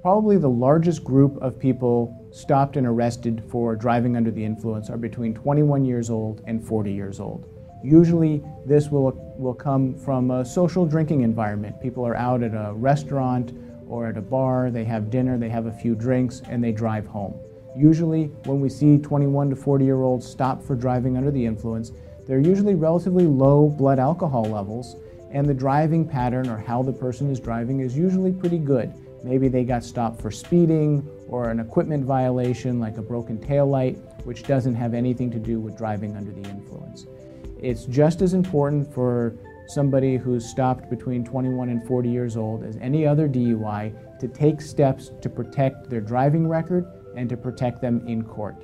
Probably the largest group of people stopped and arrested for driving under the influence are between 21 years old and 40 years old. Usually this will come from a social drinking environment. People are out at a restaurant or at a bar, they have dinner, they have a few drinks, and they drive home. Usually when we see 21 to 40-year-olds stop for driving under the influence, they're usually relatively low blood alcohol levels, and the driving pattern or how the person is driving is usually pretty good. Maybe they got stopped for speeding or an equipment violation like a broken taillight, which doesn't have anything to do with driving under the influence. It's just as important for somebody who's stopped between 21 and 40 years old as any other DUI to take steps to protect their driving record and to protect them in court.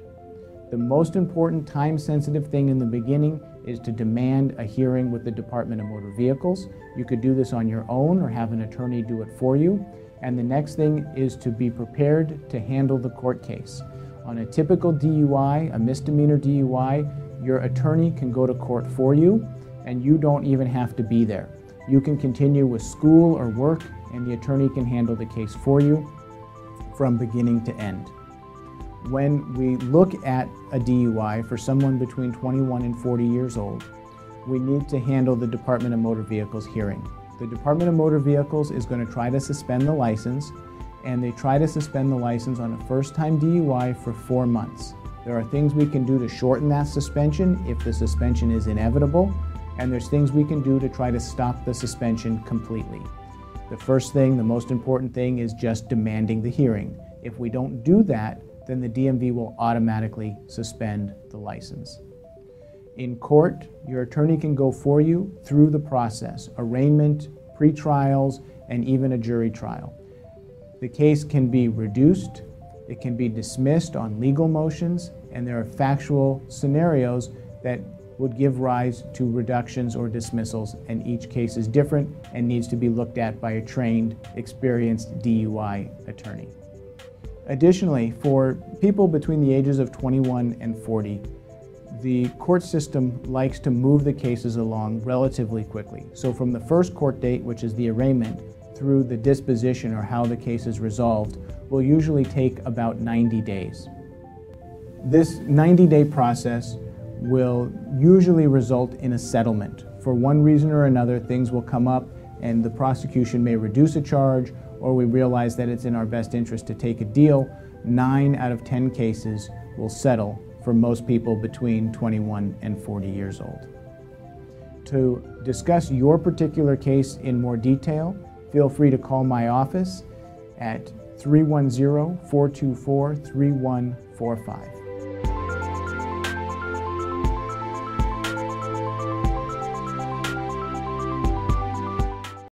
The most important time-sensitive thing in the beginning is to demand a hearing with the Department of Motor Vehicles. You could do this on your own or have an attorney do it for you. And the next thing is to be prepared to handle the court case. On a typical DUI, a misdemeanor DUI, your attorney can go to court for you and you don't even have to be there. You can continue with school or work and the attorney can handle the case for you from beginning to end. When we look at a DUI for someone between 21 and 40 years old, we need to handle the Department of Motor Vehicles hearing. The Department of Motor Vehicles is going to try to suspend the license, and they try to suspend the license on a first-time DUI for 4 months. There are things we can do to shorten that suspension if the suspension is inevitable, and there's things we can do to try to stop the suspension completely. The first thing, the most important thing, is just demanding the hearing. If we don't do that, then the DMV will automatically suspend the license. In court, your attorney can go for you through the process, arraignment, pre-trials, and even a jury trial. The case can be reduced, it can be dismissed on legal motions, and there are factual scenarios that would give rise to reductions or dismissals, and each case is different and needs to be looked at by a trained, experienced DUI attorney. Additionally, for people between the ages of 21 and 40, the court system likes to move the cases along relatively quickly. So from the first court date, which is the arraignment, through the disposition or how the case is resolved, will usually take about 90 days. This 90-day process will usually result in a settlement. For one reason or another, things will come up and the prosecution may reduce a charge, or we realize that it's in our best interest to take a deal. 9 out of 10 cases will settle for most people between 21 and 40 years old. To discuss your particular case in more detail, feel free to call my office at 310-424-3145.